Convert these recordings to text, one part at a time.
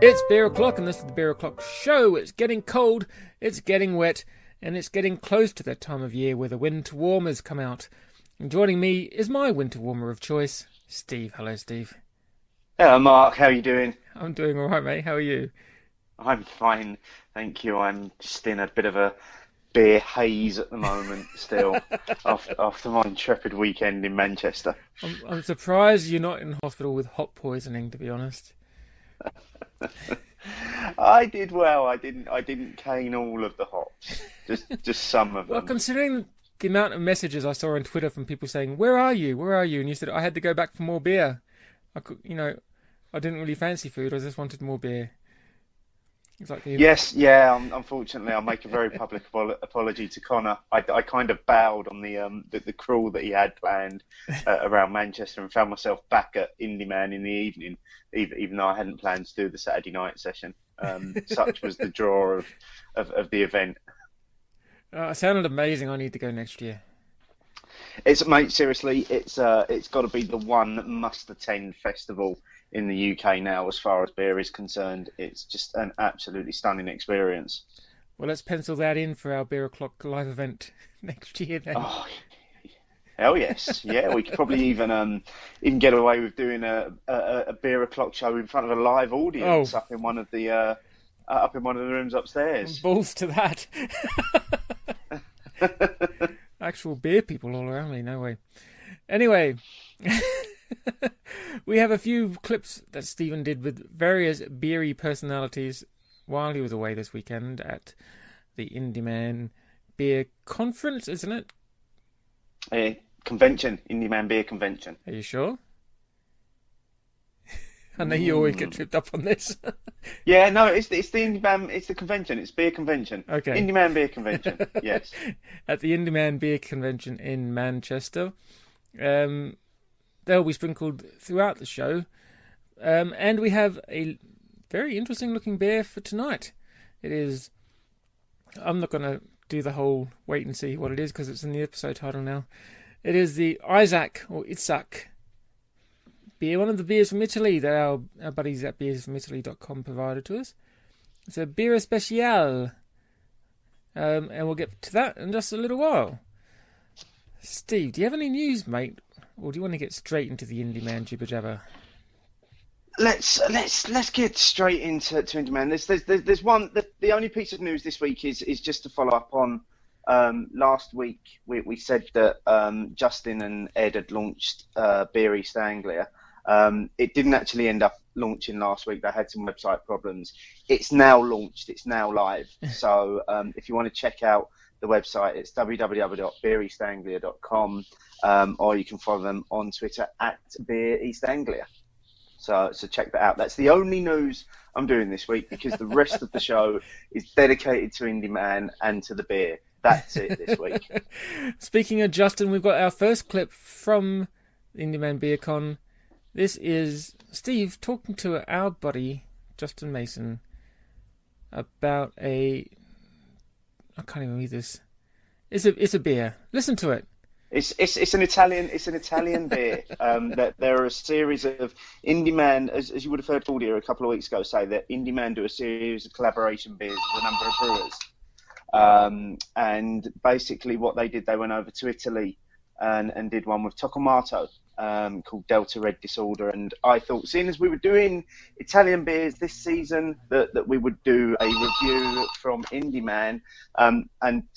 It's Beer O'Clock, and this is the Beer O'Clock show. It's getting cold, it's getting wet, and it's getting close to that time of year where the winter warmers come out. And joining me is my winter warmer of choice, Steve. Hello, Steve. Hello, Mark. How are you doing? I'm doing all right, mate. How are you? I'm fine, thank you. I'm just in a bit of a beer haze at the moment still, after my intrepid weekend in Manchester. I'm surprised you're not in hospital with hop poisoning, to be honest. I did well. I didn't cane all of the hops, just some of them. Well, considering the amount of messages I saw on Twitter from people saying, "Where are you? Where are you?" and you said I had to go back for more beer. I didn't really fancy food. I just wanted more beer. It's like Yes, yeah. Unfortunately, I'll make a very public apology to Connor. I kind of bowed on the crawl that he had planned around Manchester and found myself back at Indy Man in the evening, even though I hadn't planned to do the Saturday night session. Such was the draw of the event. It sounded amazing. I need to go next year. Mate, seriously, it's got to be the one must-attend festival in the UK now, as far as beer is concerned. It's just an absolutely stunning experience. Well, let's pencil that in for our Beer O'Clock live event next year then. Oh, hell yes. Yeah, we could probably even get away with doing a Beer O'Clock show in front of a live audience up in one of the rooms upstairs. Balls to that. Actual beer people all around me, no way. Anyway, we have a few clips that Stephen did with various beery personalities while he was away this weekend at the Indy Man Beer Conference, isn't it? Convention, Indy Man Beer Convention. Are you sure? I know you always get tripped up on this. Yeah, no, it's the Indy Man, it's the convention, it's Beer Convention. Okay. Indy Man Beer Convention, yes. At the Indy Man Beer Convention in Manchester. They'll be sprinkled throughout the show. And we have a very interesting looking beer for tonight. It is... I'm not going to do the whole wait and see what it is because it's in the episode title now. It is the Isaac or Itzhak beer, one of the beers from Italy that our buddies at beersfromitaly.com provided to us. It's a beer special. And we'll get to that in just a little while. Steve, do you have any news, mate? Or do you want to get straight into the Indy Man jibber jabber? Let's get straight into Indy Man. There's one. The only piece of news this week is just to follow up on last week. We said that Justin and Ed had launched Beer East Anglia. It didn't actually end up launching last week. They had some website problems. It's now launched. It's now live. So if you want to check out the website, it's www.beereastanglia.com, or you can follow them on Twitter at Beer East Anglia. So check that out. That's the only news I'm doing this week because the rest of the show is dedicated to Indy Man and to the beer. That's it this week. Speaking of Justin, we've got our first clip from Indy Man Beer Con. This is Steve talking to our buddy Justin Mason about I can't even read this. It's a beer. Listen to it. It's an Italian beer. That there are a series of Indy Man, as you would have heard Claudia a couple of weeks ago say that Indy Man do a series of collaboration beers with a number of brewers. And basically what they did, they went over to Italy and did one with Toccolmatto called Delta Red Disorder. And I thought, seeing as we were doing Italian beers this season, that we would do a review from Indy Man. And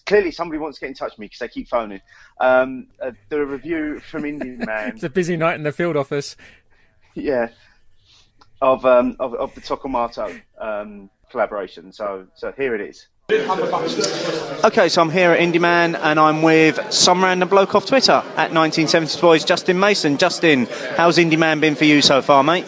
clearly somebody wants to get in touch with me because they keep phoning. The review from Indy Man. It's a busy night in the field office. Yeah. Of the Toccolmatto collaboration. So here it is. Okay, so I'm here at Indy Man and I'm with some random bloke off Twitter at 1970s Boys, Justin Mason. Justin, how's Indy Man been for you so far, mate?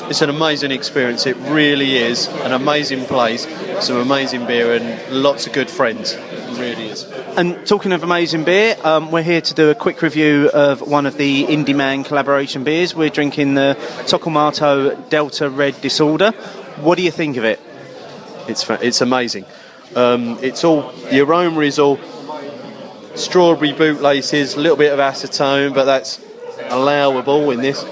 It's an amazing experience. It really is an amazing place, some amazing beer and lots of good friends. It really is. And talking of amazing beer, we're here to do a quick review of one of the Indy Man collaboration beers. We're drinking the Toccolmatto Delta Red Disorder. What do you think of it? It's amazing. It's all your aroma is all strawberry bootlaces, a little bit of acetone, but that's allowable in this.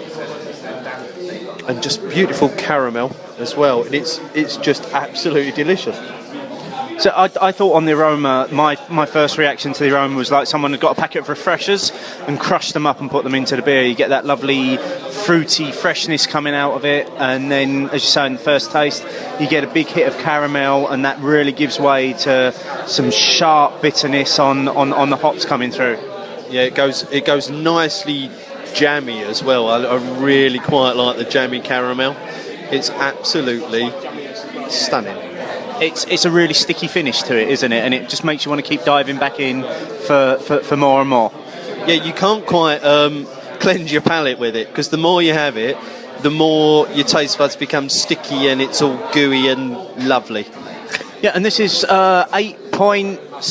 and just beautiful caramel as well. And it's just absolutely delicious. So I thought on the aroma, my first reaction to the aroma was like someone had got a packet of refreshers and crushed them up and put them into the beer. You get that lovely fruity freshness coming out of it, and then, as you say, in the first taste, you get a big hit of caramel, and that really gives way to some sharp bitterness on the hops coming through. Yeah, it goes nicely jammy as well. I really quite like the jammy caramel. It's absolutely stunning. It's a really sticky finish to it, isn't it? And it just makes you want to keep diving back in for more and more. Yeah, you can't quite cleanse your palate with it, because the more you have it, the more your taste buds become sticky and it's all gooey and lovely. Yeah, and this is 8.6%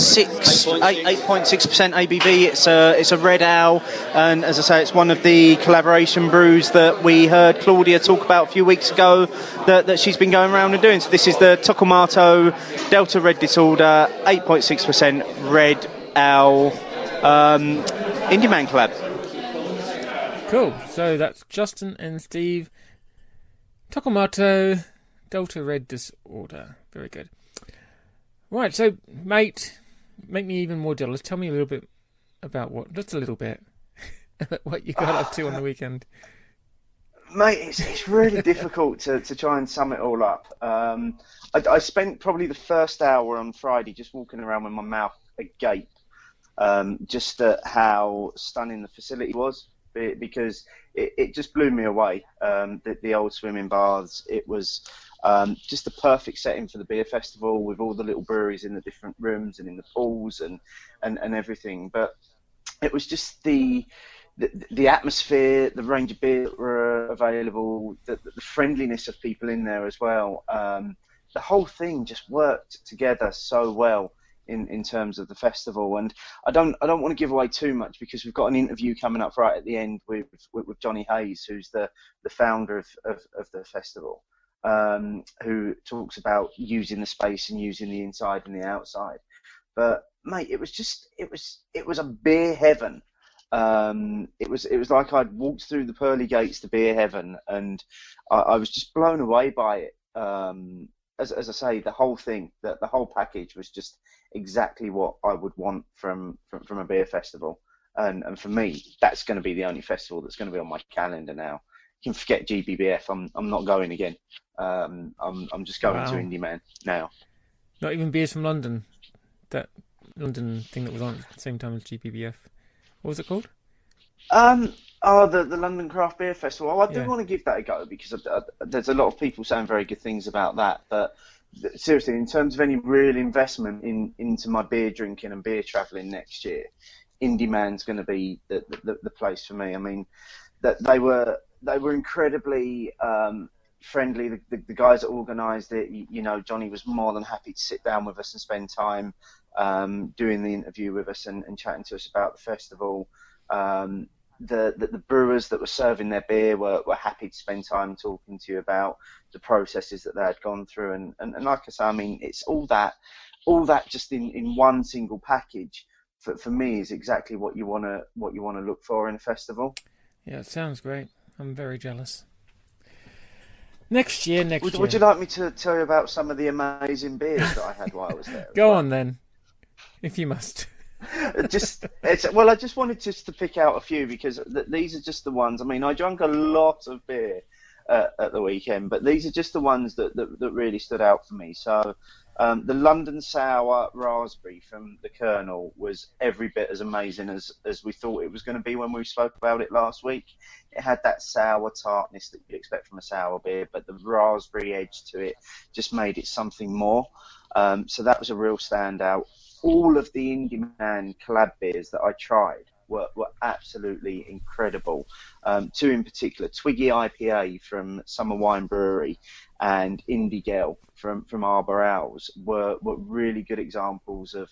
ABV. It's a red ale, and as I say, it's one of the collaboration brews that we heard Claudia talk about a few weeks ago that she's been going around and doing. So this is the Toccolmatto Delta Red Disorder 8.6% red ale Indy Man collab. Cool. So that's Justin and Steve. Toccolmatto Delta Red Disorder. Very good. Right, so, mate, make me even more jealous. Tell me a little bit about just a little bit, what you got up to on the weekend. Mate, it's really difficult to try and sum it all up. I spent probably the first hour on Friday just walking around with my mouth agape, just at how stunning the facility was, because it just blew me away. The old swimming baths, it was just the perfect setting for the beer festival, with all the little breweries in the different rooms and in the pools and everything. But it was just the atmosphere, the range of beer that were available, the friendliness of people in there as well. The whole thing just worked together so well in terms of the festival. And I don't want to give away too much, because we've got an interview coming up right at the end with Jonny Heyes, who's the founder of the festival, who talks about using the space and using the inside and the outside. But mate, it was a beer heaven. It was like I'd walked through the pearly gates to beer heaven, and I was just blown away by it. As I say, the whole thing, the whole package was just exactly what I would want from a beer festival. And for me, that's going to be the only festival that's going to be on my calendar now. You can forget GBBF. I'm not going again. I'm just going to Indy Man now. Not even beers from London. That London thing that was on at the same time as GBBF. What was it called? The London Craft Beer Festival. I do want to give that a go, because there's a lot of people saying very good things about that. But seriously, in terms of any real investment into my beer drinking and beer travelling next year, Indy Man's going to be the place for me. I mean, that they were incredibly friendly. The guys that organised it, you know, Jonny was more than happy to sit down with us and spend time doing the interview with us and chatting to us about the festival. The brewers that were serving their beer were happy to spend time talking to you about the processes that they had gone through, and like I say, I mean, it's all that just in one single package. For me, is exactly what you want to look for in a festival. Yeah, it sounds great. I'm very jealous. Next year. Would you like me to tell you about some of the amazing beers that I had while I was there? Go on then, if you must. I just wanted to pick out a few, because these are just the ones. I mean, I drank a lot of beer at the weekend, but these are just the ones that really stood out for me. So the London Sour Raspberry from the Colonel was every bit as amazing as we thought it was going to be when we spoke about it last week. It had that sour tartness that you'd expect from a sour beer, but the raspberry edge to it just made it something more. So that was a real standout. All of the Indy Man collab beers that I tried were absolutely incredible. Two in particular, Twiggy IPA from Summer Wine Brewery and Indie Gale from Arbor Owls were really good examples of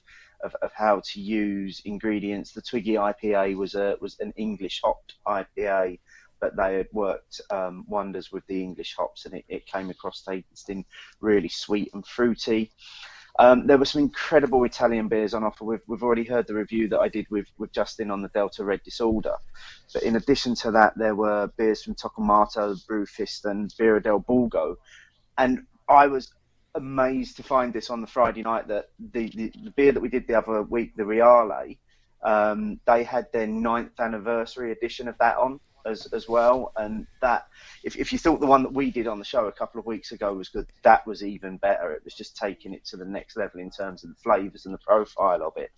how to use ingredients. The Twiggy IPA was an English hopped IPA, but they had worked wonders with the English hops, and it came across tasting really sweet and fruity. There were some incredible Italian beers on offer. We've already heard the review that I did with Justin on the Delta Red Disorder. But in addition to that, there were beers from Toccolmatto, Brewfist, and Birra del Borgo. And I was amazed to find this on the Friday night that the beer that we did the other week, the Reale, they had their 9th anniversary edition of that on as well. And that, if you thought the one that we did on the show a couple of weeks ago was good, that was even better. It was just taking it to the next level in terms of the flavours and the profile of it.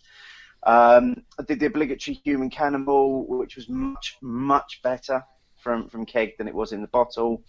I did the obligatory Human Cannonball, which was much, much better from keg than it was in the bottle.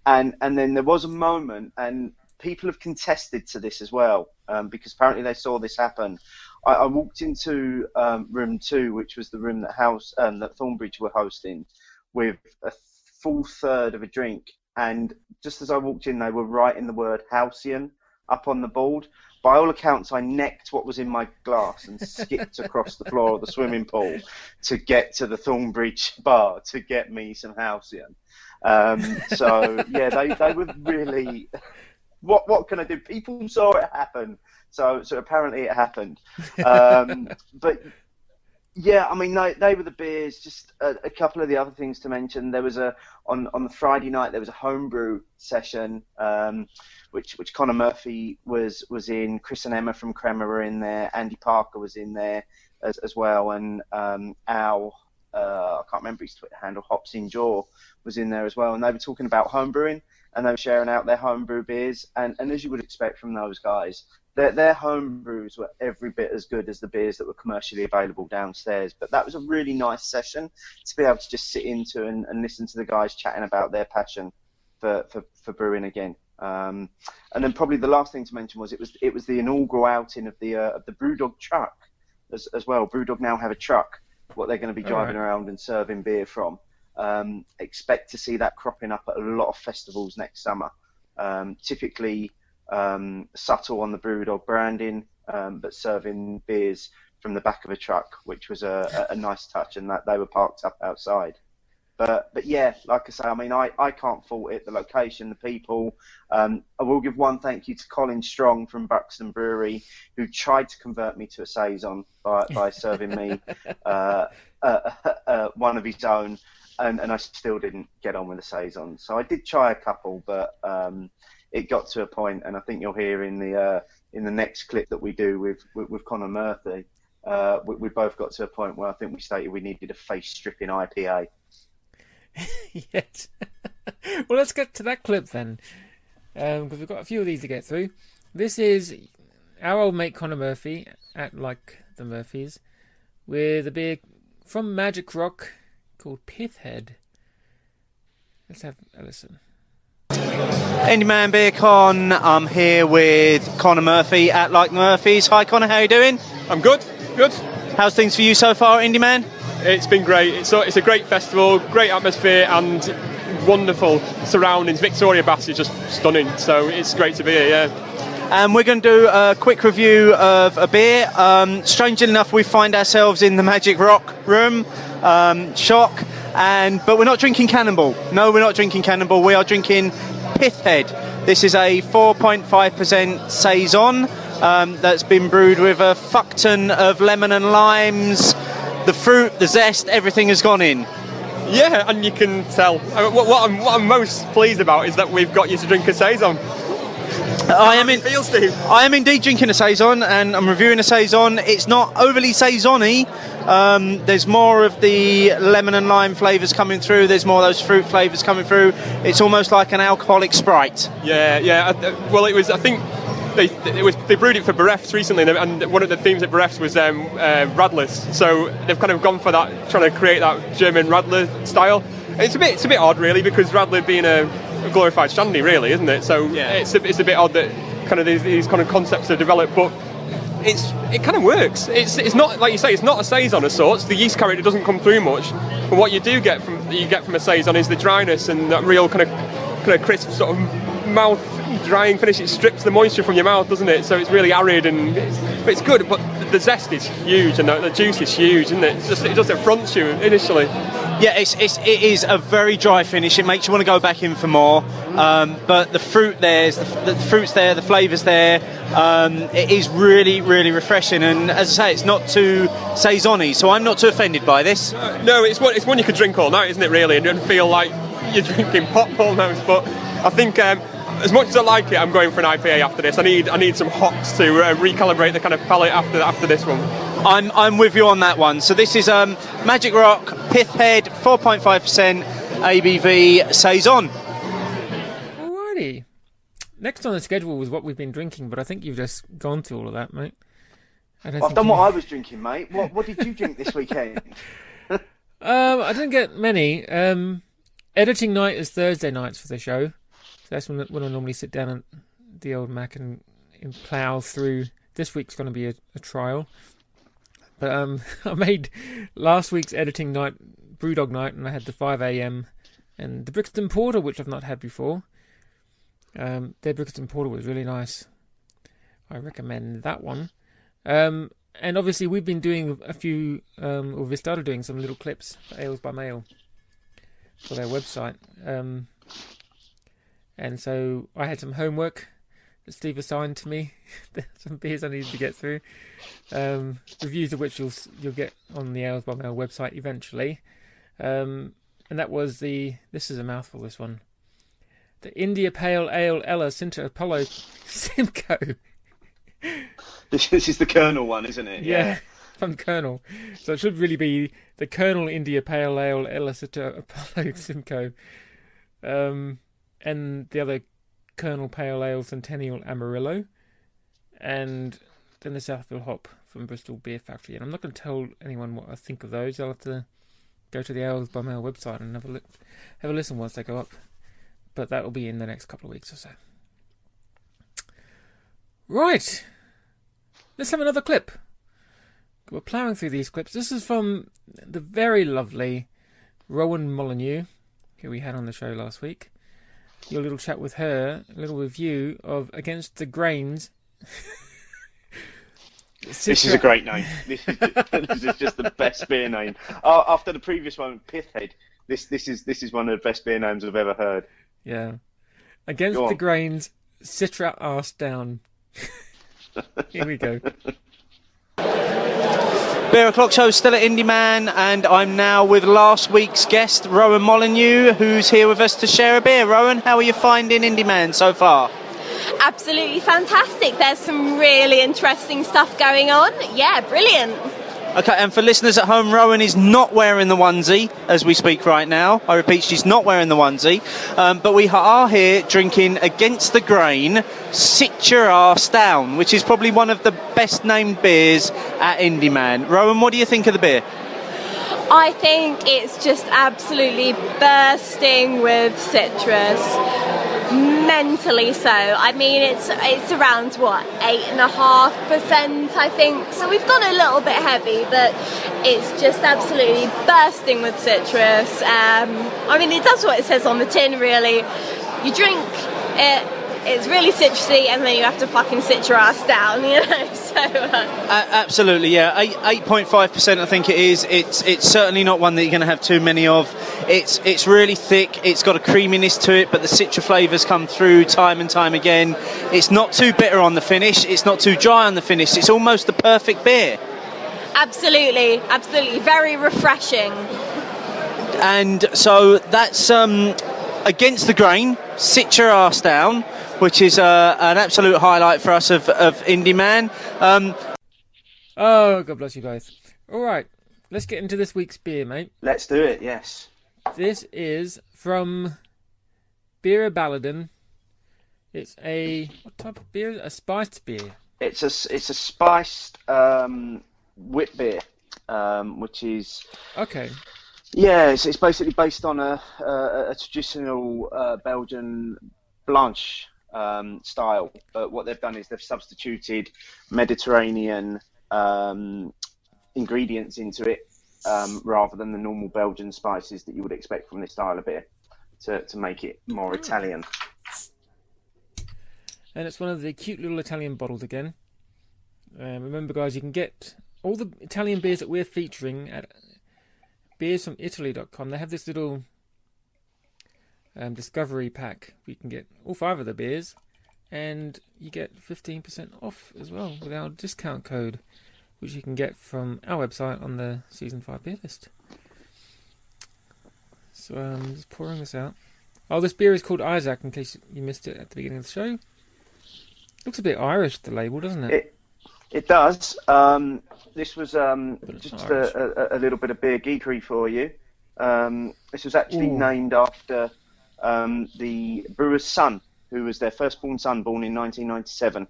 And then there was a moment, and people have contested to this as well, because apparently they saw this happen. I walked into room 2, which was the room that Thornbridge were hosting, with a full third of a drink, and just as I walked in, they were writing the word Halcyon up on the board. By all accounts, I necked what was in my glass and skipped across the floor of the swimming pool to get to the Thornbridge bar to get me some Halcyon. So yeah, they were really. What can I do? People saw it happen, so apparently it happened. But yeah, I mean, they were the beers. Just a couple of the other things to mention. There was on the Friday night there was a homebrew session, which Connor Murphy was in. Chris and Emma from Crema were in there. Andy Parker was in there as well, and Al, I can't remember his Twitter handle, Hops in Jaw, was in there as well. And they were talking about homebrewing, and they were sharing out their homebrew beers. And as you would expect from those guys, their homebrews were every bit as good as the beers that were commercially available downstairs. But that was a really nice session to be able to just sit into and listen to the guys chatting about their passion for brewing again. And then probably the last thing to mention was it was the inaugural outing of the Brewdog truck as well. Brewdog now have a truck, what they're going to be driving around and serving beer from. Expect to see that cropping up at a lot of festivals next summer. Typically subtle on the Brewdog branding, but serving beers from the back of a truck, which was a nice touch, and that they were parked up outside. But yeah, like I say, I mean, I can't fault it. The location, the people. I will give one thank you to Colin Strong from Buxton Brewery, who tried to convert me to a saison by serving me one of his own, and I still didn't get on with the saison. So I did try a couple, but it got to a point, and I think you'll hear in the next clip that we do with Connor Murphy, we both got to a point where I think we stated we needed a face stripping IPA. Yes. Well, let's get to that clip then, because we've got a few of these to get through. This is our old mate Connor Murphy at Like the Murphys with a beer from Magic Rock called Pith Head. Let's have a listen. Indy Man Beer Con. I'm here with Connor Murphy at Like the Murphys. Hi Connor, how are you doing? I'm good. How's things for you so far, Indy Man? It's been great. It's a great festival, great atmosphere and wonderful surroundings. Victoria Bass is just stunning, so it's great to be here, yeah. And we're going to do a quick review of a beer. Strangely enough, we find ourselves in the Magic Rock room. Shock. But we're not drinking Cannonball. No, we're not drinking Cannonball. We are drinking Pith Head. This is a 4.5% saison that's been brewed with a fuck ton of lemon and limes. The fruit, the zest, everything has gone in. Yeah, and you can tell. What I'm most pleased about is that we've got you to drink a saison. I am indeed drinking a saison, and I'm reviewing a saison. It's not overly saison-y. There's more of the lemon and lime flavours coming through. There's more of those fruit flavours coming through. It's almost like an alcoholic Sprite. Yeah. Well, it was. I think they brewed it for berefts recently, and one of the themes at berefts was radlers. So they've kind of gone for that, trying to create that German radler style. And it's a bit odd, really, because radler being a glorified shandy, really, isn't it? So yeah. It's a bit odd that kind of these kind of concepts are developed, but it kind of works. It's not, like you say, it's not a saison of sorts. The yeast character doesn't come through much, but what you do get from a saison is the dryness and that real kind of crisp sort of mouth drying finish. It strips the moisture from your mouth, doesn't it? So it's really arid, but it's good. But the zest is huge and the juice is huge, isn't it? It just affronts you initially. Yeah, it is a very dry finish. It makes you want to go back in for more. But the fruit the fruit's there, the flavour's there. It is really, really refreshing. And as I say, it's not too saison-y, so I'm not too offended by this. No, it's one you could drink all night, isn't it? Really, and you don't feel like you're drinking pop almost. But I think as much as I like it, I'm going for an IPA after this. I need some hops to recalibrate the kind of palate after this one. I'm with you on that one. So this is Magic Rock Pith Head, 4.5% ABV saison. Alrighty. Next on the schedule was what we've been drinking, but I think you've just gone through all of that, mate. I've done what I was drinking, mate. What did you drink this weekend? I didn't get many. Editing night is Thursday nights for the show. So that's when I normally sit down at the old Mac and plough through. This week's going to be a trial. But I made last week's editing night, Brewdog night, and I had the 5 a.m. and the Brixton Porter, which I've not had before. Their Brixton Porter was really nice. I recommend that one. And obviously we've been doing a few, or we started doing some little clips for Ales by Mail for their website. And so I had some homework that Steve assigned to me, some beers I needed to get through, reviews of which you'll get on the Ales by Mail website eventually. And that was this is a mouthful, this one. The India Pale Ale Ella Citra Apollo Simcoe. This is the Colonel one, isn't it? Yeah, from Colonel. So it should really be the Colonel India Pale Ale Ella Citra Apollo Simcoe. And the other Colonel Pale Ale Centennial Amarillo. And then the Southfield Hop from Bristol Beer Factory. And I'm not going to tell anyone what I think of those. I'll have to go to the Ales by Mail website and have a listen once they go up. But that will be in the next couple of weeks or so. Right. Let's have another clip. We're ploughing through these clips. This is from the very lovely Rowan Molyneux, who we had on the show last week. Your little chat with her, a little review of Against the Grains. This is a great name. This is just the best beer name. After the previous one, Pith Head, this is one of the best beer names I've ever heard. Yeah. Against the Grains, Citra Arse Down. Here we go. Beer O'Clock Show still at Indy Man, and I'm now with last week's guest, Rowan Molyneux, who's here with us to share a beer. Rowan, how are you finding Indy Man so far? Absolutely fantastic. There's some really interesting stuff going on. Yeah, brilliant. Okay, and for listeners at home, Rowan is not wearing the onesie as we speak right now. I repeat, she's not wearing the onesie. But we are here drinking Against the Grain Citra Arse Down, which is probably one of the best named beers at Indy Man. Rowan, what do you think of the beer? I think it's just absolutely bursting with citrus. Mentally so. I mean, it's around, 8.5%, I think. So we've gone a little bit heavy, but it's just absolutely bursting with citrus. I mean, it does what it says on the tin, really. You drink it, it's really citrusy, and then you have to fucking sit your ass down, you know. So absolutely, yeah. 8.5%, I think it is. It's certainly not one that you're going to have too many of. It's really thick. It's got a creaminess to it, but the citra flavours come through time and time again. It's not too bitter on the finish. It's not too dry on the finish. It's almost the perfect beer. Absolutely, very refreshing. And so that's Against the Grain, Citra Arse Down, which is an absolute highlight for us of Indy Man. Oh, God bless you both. All right, let's get into this week's beer, mate. Let's do it, yes. This is from Beer Baladin. It's what type of beer? A spiced beer. It's a spiced wit beer, which is okay. Yeah, it's basically based on a traditional Belgian Blanche style, but what they've done is they've substituted Mediterranean ingredients into it rather than the normal Belgian spices that you would expect from this style of beer to make it more Italian. And it's one of the cute little Italian bottles again. Remember, guys, you can get all the Italian beers that we're featuring at beersfromitaly.com, they have this little discovery pack. You can get all 5 of the beers, and you get 15% off as well with our discount code, which you can get from our website on the Season 5 beer list. So I'm just pouring this out. Oh, this beer is called Isaac, in case you missed it at the beginning of the show. Looks a bit Irish, the label, doesn't it? It does. This was just a little bit of beer geekery for you. This was actually named after the brewer's son, who was their firstborn son, born in 1997.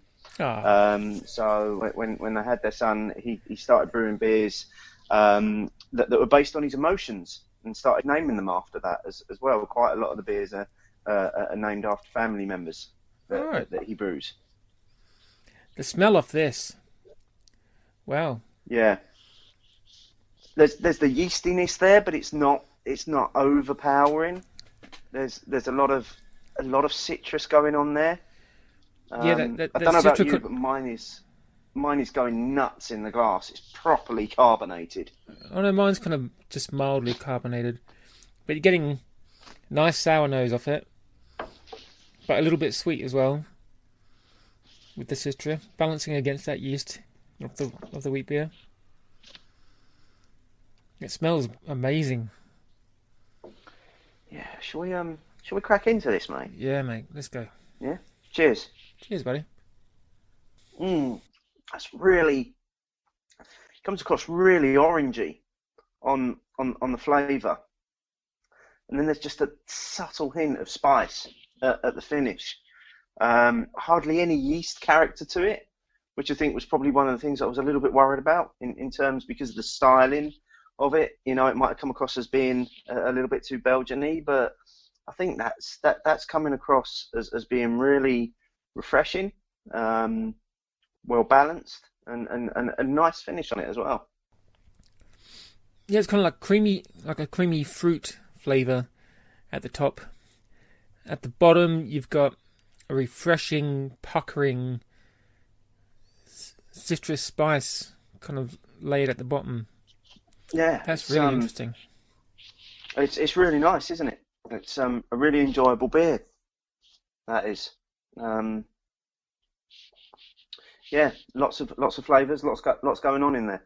So when they had their son, he started brewing beers that were based on his emotions, and started naming them after that as well. Quite a lot of the beers are named after family members that he brews. The smell of this. Wow. Yeah. There's the yeastiness there, but it's not overpowering. There's a lot of citrus going on there. Yeah, I don't know about you, but mine is going nuts in the glass. It's properly carbonated. Oh no, mine's kind of just mildly carbonated, but you're getting nice sour nose off it, but a little bit sweet as well with the Citra, balancing against that yeast of the wheat beer. It smells amazing. Yeah, shall we crack into this, mate? Yeah, mate, let's go. Yeah. Cheers. Cheers, buddy. That's really comes across really orangey on the flavour, and then there's just a subtle hint of spice at the finish. Hardly any yeast character to it, which I think was probably one of the things I was a little bit worried about in terms, because of the styling of it. You know, it might have come across as being a little bit too Belgian-y, but I think that's coming across as being really refreshing, well balanced, and a nice finish on it as well. Yeah, it's kind of like a creamy fruit flavour at the top. At the bottom, you've got a refreshing, puckering citrus spice kind of laid at the bottom. Yeah, that's really interesting. It's really nice, isn't it? It's a really enjoyable beer. That is. Yeah, lots of flavours, lots going on in there.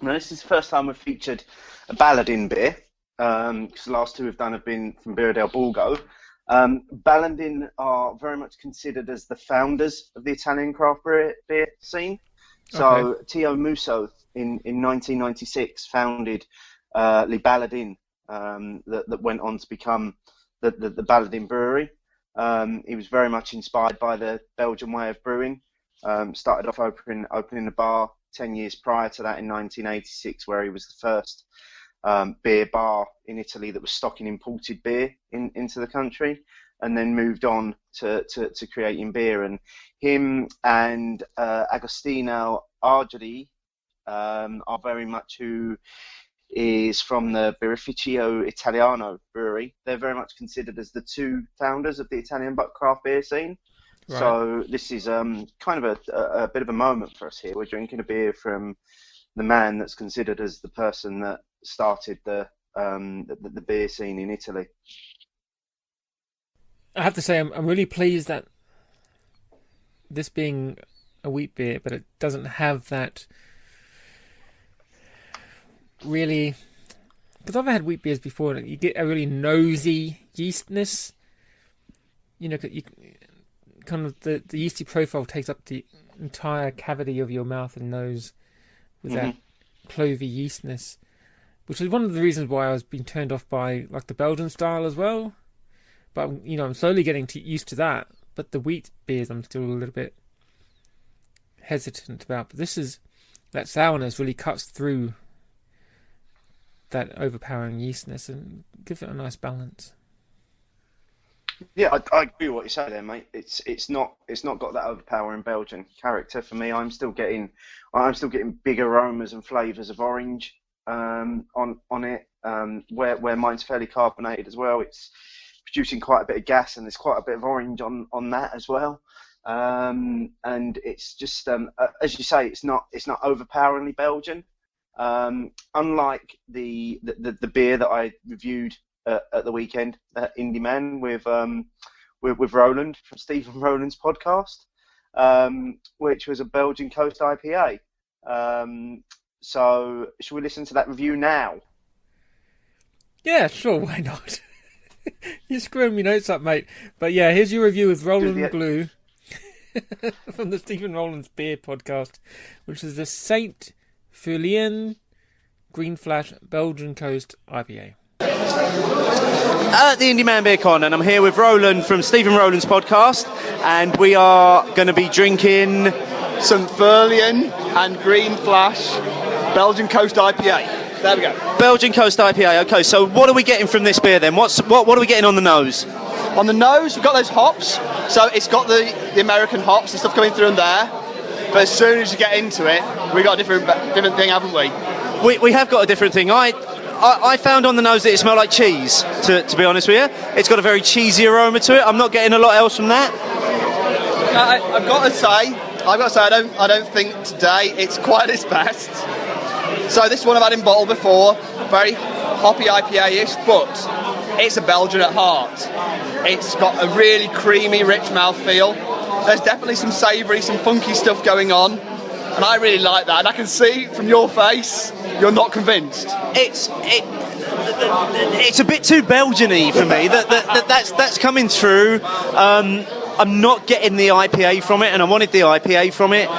Now, this is the first time we've featured a Baladin beer, because the last two we've done have been from Birra del Borgo. Baladin are very much considered as the founders of the Italian craft beer scene. So Tio Musso in 1996 founded Le Baladin, that went on to become the Baladin Brewery. He was very much inspired by the Belgian way of brewing. Started off opening a bar 10 years prior to that in 1986, where he was the first beer bar in Italy that was stocking imported beer into the country, and then moved on to creating beer. And him and Agostino Argeri are very much who is from the Birrificio Italiano brewery. They're very much considered as the two founders of the Italian craft beer scene. Right. So this is kind of a bit of a moment for us here. We're drinking a beer from the man that's considered as the person that started the beer scene in Italy. I have to say, I'm really pleased that this being a wheat beer, but it doesn't have that really, because I've had wheat beers before, and you get a really nosy yeastness. You know, kind of the yeasty profile takes up the entire cavity of your mouth and nose with that clovey yeastness, which is one of the reasons why I was being turned off by like the Belgian style as well. But you know, I'm slowly getting used to that. But the wheat beers, I'm still a little bit hesitant about. But this is, that sourness really cuts through that overpowering yeastness and gives it a nice balance. Yeah, I agree with what you say there, mate. It's not got that overpowering Belgian character for me. I'm still getting big aromas and flavours of orange on it. Where mine's fairly carbonated as well. It's producing quite a bit of gas, and there's quite a bit of orange on that as well. and it's just as you say, it's not overpoweringly Belgian. Unlike the beer that I reviewed at the weekend at Indy Man with Roland from Stephen Roland's podcast, which was a Belgian Coast IPA. So should we listen to that review now? Yeah, sure, why not? You're screwing me notes up, mate. But yeah, here's your review with Roland Glew from the Stephen Roland's Beer podcast, which is the Saint Feuillien Green Flash Belgian Coast IPA. At the Indy Man Beer Con, and I'm here with Roland from Stephen Roland's podcast, and we are going to be drinking some Feuillien and Green Flash Belgian Coast IPA. There we go. Belgian Coast IPA. Okay, so what are we getting from this beer then? What are we getting on the nose? On the nose, we've got those hops. So it's got the American hops and stuff coming through in there. But as soon as you get into it, we got a different thing, haven't we? We have got a different thing. I found on the nose that it smelled like cheese. To be honest with you, it's got a very cheesy aroma to it. I'm not getting a lot else from that. I've got to say, I don't think today it's quite its best. So this one I've had in bottle before, very hoppy IPA-ish, but it's a Belgian at heart. It's got a really creamy, rich mouthfeel. There's definitely some savoury, some funky stuff going on, and I really like that. And I can see from your face, you're not convinced. It's a bit too Belgian-y for me. That's coming through. I'm not getting the IPA from it, and I wanted the IPA from it.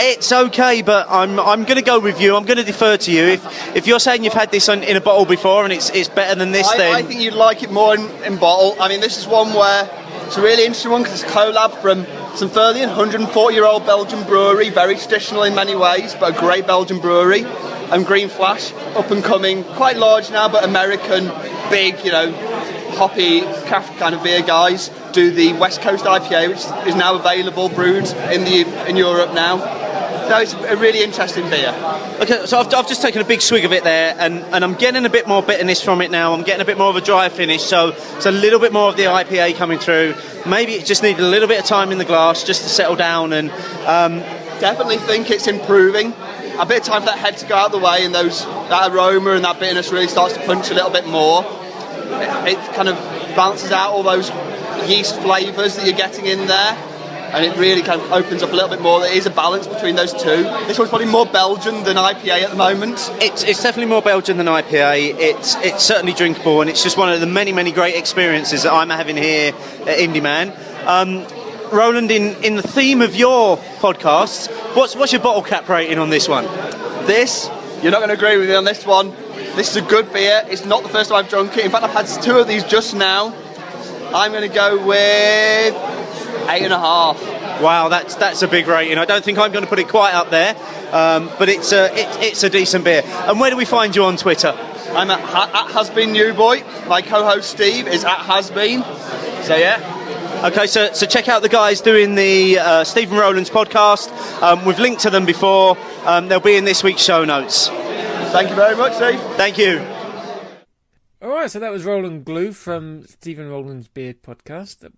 It's okay, but I'm going to go with you. I'm going to defer to you. If you're saying you've had this in a bottle before and it's better than this, then I think you'd like it more in bottle. I mean, this is one where it's a really interesting one because it's a collab from some Feuillien, 140-year-old Belgian brewery, very traditional in many ways, but a great Belgian brewery. And Green Flash, up and coming, quite large now, but American, big, hoppy craft kind of beer guys do the West Coast IPA, which is now available, brewed in Europe now. No, it's a really interesting beer. Okay, so I've just taken a big swig of it there, and I'm getting a bit more bitterness from it now. I'm getting a bit more of a dry finish, so it's a little bit more of the IPA coming through. Maybe it just needed a little bit of time in the glass just to settle down, and definitely think it's improving. A bit of time for that head to go out the way, and that aroma and that bitterness really starts to punch a little bit more. It kind of balances out all those yeast flavours that you're getting in there, and it really kind of opens up a little bit more. There is a balance between those two. This one's probably more Belgian than IPA at the moment. It's definitely more Belgian than IPA. It's certainly drinkable, and it's just one of the many, many great experiences that I'm having here at Indy Man. Roland, in the theme of your podcast, what's your bottle cap rating on this one? You're not going to agree with me on this one. This is a good beer. It's not the first time I've drunk it. In fact, I've had two of these just now. I'm going to go with 8.5. Wow, that's a big rating. I don't think I'm going to put it quite up there, but it's a decent beer. And where do we find you on Twitter? I'm at HasBeenNewBoy. My co-host Steve is at HasBeen. So yeah. Okay, so check out the guys doing the Stephen Roland's podcast. We've linked to them before. They'll be in this week's show notes. Thank you very much, Steve. Thank you. All right, so that was Roland Glew from Stephen Roland's Beer podcast that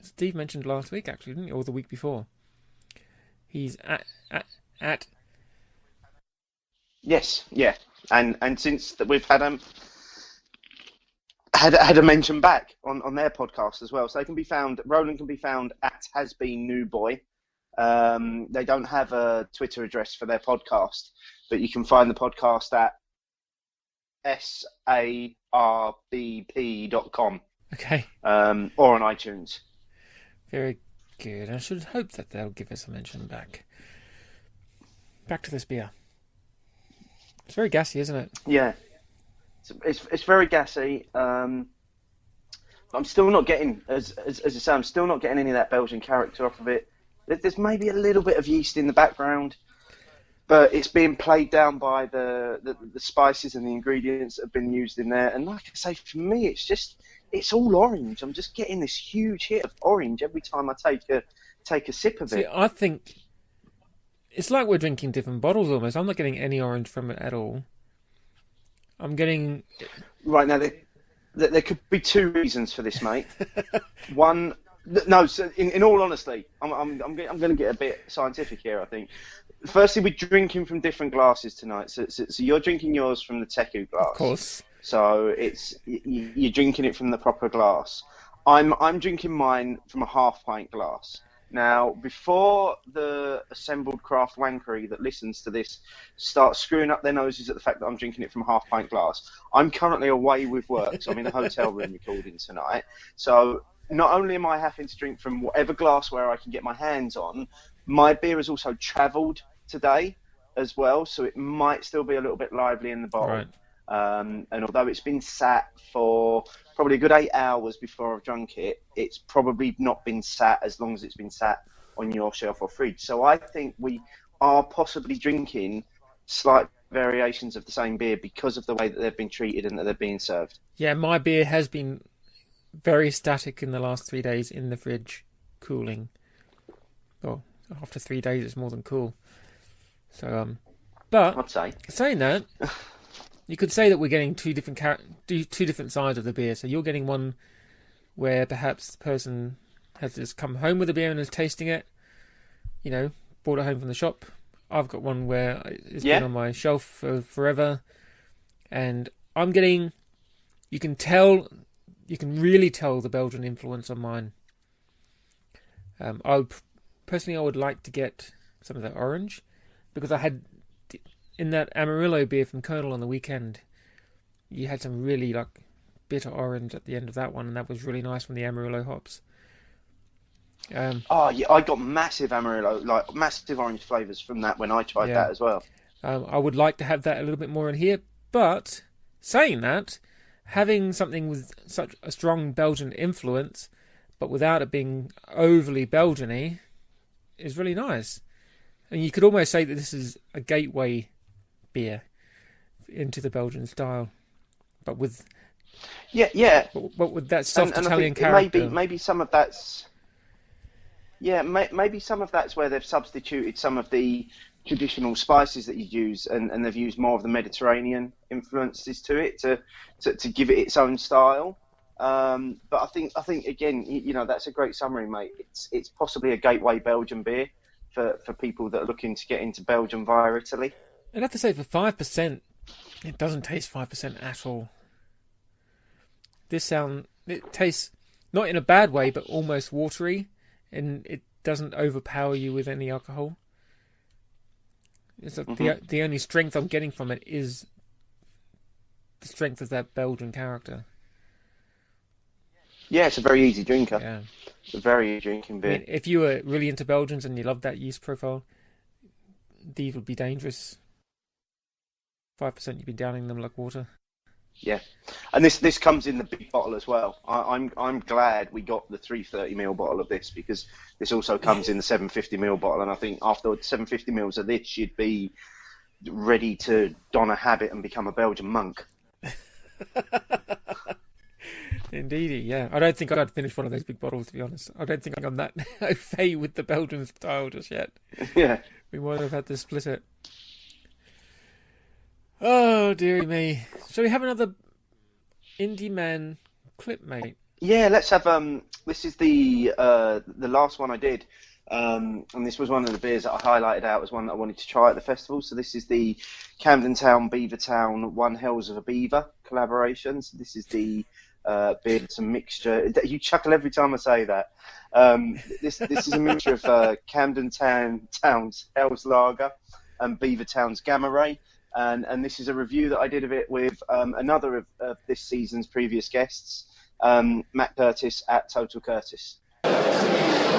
Steve mentioned last week, actually, didn't he? Or the week before. He's at... Yes, yeah. And since we've had a mention back on their podcast as well. So they can be found, Roland can be found at HasBeenNewBoy. They don't have a Twitter address for their podcast, but you can find the podcast at sarbp.com. Okay. Or on iTunes. Very good. I should hope that they'll give us a mention back. Back to this beer. It's very gassy, isn't it? Yeah. It's very gassy. I'm still not getting, as I say, I'm still not getting any of that Belgian character off of it. There's maybe a little bit of yeast in the background, but it's being played down by the spices and the ingredients that have been used in there. And like I say, for me, it's all orange. I'm just getting this huge hit of orange every time I take a sip of it. See, I think it's like we're drinking different bottles almost. I'm not getting any orange from it at all. I'm getting... Right, now, there could be two reasons for this, mate. One, No, so in all honesty, I'm going to get a bit scientific here, I think. Firstly, we're drinking from different glasses tonight. So you're drinking yours from the Teku glass. Of course. So you're drinking it from the proper glass. I'm drinking mine from a half-pint glass. Now, before the assembled craft wankery that listens to this starts screwing up their noses at the fact that I'm drinking it from a half-pint glass, I'm currently away with work, so I'm in a hotel room recording tonight. So not only am I having to drink from whatever glassware I can get my hands on, my beer has also travelled today as well, so it might still be a little bit lively in the bottle. Right. And although it's been sat for probably a good 8 hours before I've drunk it, it's probably not been sat as long as it's been sat on your shelf or fridge. So I think we are possibly drinking slight variations of the same beer because of the way that they've been treated and that they're being served. Yeah, my beer has been very static in the last 3 days in the fridge, cooling. Well, after 3 days, it's more than cool. So, but I'd say. Saying that, you could say that we're getting two different sides of the beer. So you're getting one where perhaps the person has just come home with the beer and is tasting it, brought it home from the shop. I've got one where it's been on my shelf for forever, and I'm getting. You can really tell the Belgian influence on mine. I would like to get some of that orange, because I had in that Amarillo beer from Colonel on the weekend. You had some really bitter orange at the end of that one, and that was really nice from the Amarillo hops. I got massive Amarillo, massive orange flavours from that when I tried that as well. I would like to have that a little bit more in here, but saying that, having something with such a strong Belgian influence, but without it being overly Belgian-y, is really nice. And you could almost say that this is a gateway beer into the Belgian style, but with but with that soft Italian character. Maybe some of that's maybe some of that's where they've substituted some of the traditional spices that you use, and they've used more of the Mediterranean influences to it to give it its own style. But I think again, that's a great summary, mate. It's possibly a gateway Belgian beer for people that are looking to get into Belgium via Italy. I'd have to say, for 5%, it doesn't taste 5% at all. It tastes not in a bad way, but almost watery, and it doesn't overpower you with any alcohol. It's the only strength I'm getting from it is the strength of that Belgian character. Yeah, it's a very easy drinker. Yeah. It's a very easy drinking beer. I mean, if you were really into Belgians and you love that yeast profile, these would be dangerous. 5%, you'd be downing them like water. Yeah, and this comes in the big bottle as well. I'm glad we got the 330ml bottle of this, because this also comes in the 750ml bottle, and I think after 750ml of this, you'd be ready to don a habit and become a Belgian monk. Indeed, yeah. I don't think I'd finish one of those big bottles, to be honest. I don't think I'm that au fait with the Belgian style just yet. Yeah. We might have had to split it. Oh, dearie me. Shall we have another Indy Man clip, mate? Yeah, let's have... this is the last one I did. And this was one of the beers that I highlighted out as one that I wanted to try at the festival. So this is the Camden Town, Beavertown, One Hells of a Beaver collaboration. So this is the beer that's a mixture... You chuckle every time I say that. This is a mixture of Camden Town's Hell's Lager and Beavertown's Gamma Ray. And this is a review that I did of it with another of this season's previous guests, Matt Curtis at Total Curtis.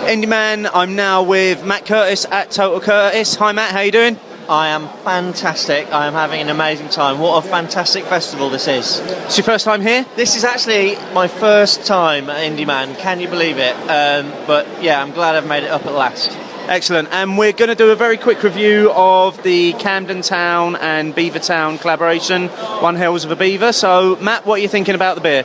Indy Man, I'm now with Matt Curtis at Total Curtis. Hi Matt, how you doing? I am fantastic. I am having an amazing time. What a fantastic festival this is. It's your first time here? This is actually my first time at Indy Man. Can you believe it? But yeah, I'm glad I've made it up at last. Excellent, and we're going to do a very quick review of the Camden Town and Beavertown collaboration, One Hells of a Beaver. So, Matt, what are you thinking about the beer?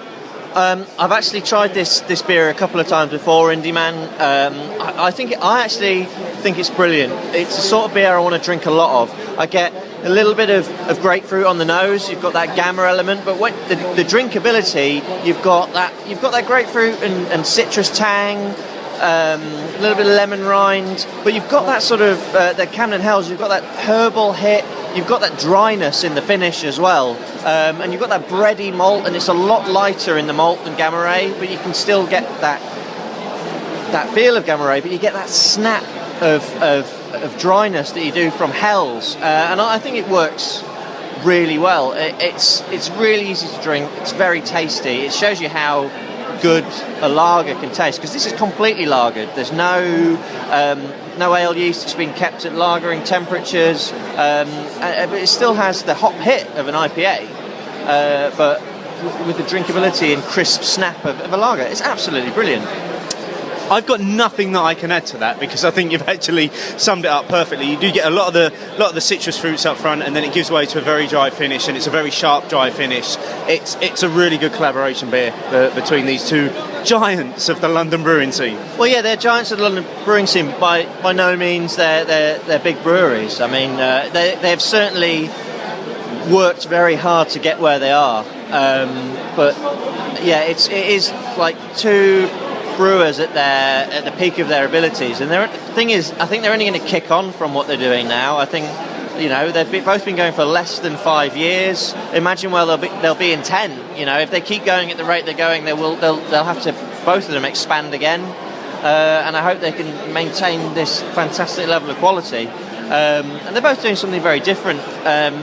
I've actually tried this beer a couple of times before, Indy Man. I actually think it's brilliant. It's the sort of beer I want to drink a lot of. I get a little bit of grapefruit on the nose. You've got that gamma element, but the drinkability, you've got that grapefruit and citrus tang, a little bit of lemon rind, but you've got that sort of the Camden Hells. You've got that herbal hit. You've got that dryness in the finish as well, and you've got that bready malt, and it's a lot lighter in the malt than Gamma Ray, but you can still get that feel of Gamma Ray, but you get that snap of dryness that you do from Hells, and I think it works really well. It's really easy to drink. It's very tasty. It shows you how good a lager can taste, because this is completely lagered. There's no ale yeast. It's been kept at lagering temperatures, but it still has the hop hit of an IPA, but with the drinkability and crisp snap of a lager. It's absolutely brilliant. I've got nothing that I can add to that, because I think you've actually summed it up perfectly. You do get a lot of the citrus fruits up front, and then it gives way to a very dry finish, and it's a very sharp dry finish. It's a really good collaboration beer between these two giants of the London brewing scene. Well, yeah, they're giants of the London brewing scene. By no means they're big breweries. I mean, they've certainly worked very hard to get where they are. But yeah, it is like two brewers at the peak of their abilities, and the thing is, I think they're only going to kick on from what they're doing now. I think, they've both been going for less than 5 years. Imagine where they'll be in 10. If they keep going at the rate they're going, they'll have to, both of them, expand again, and I hope they can maintain this fantastic level of quality. And they're both doing something very different.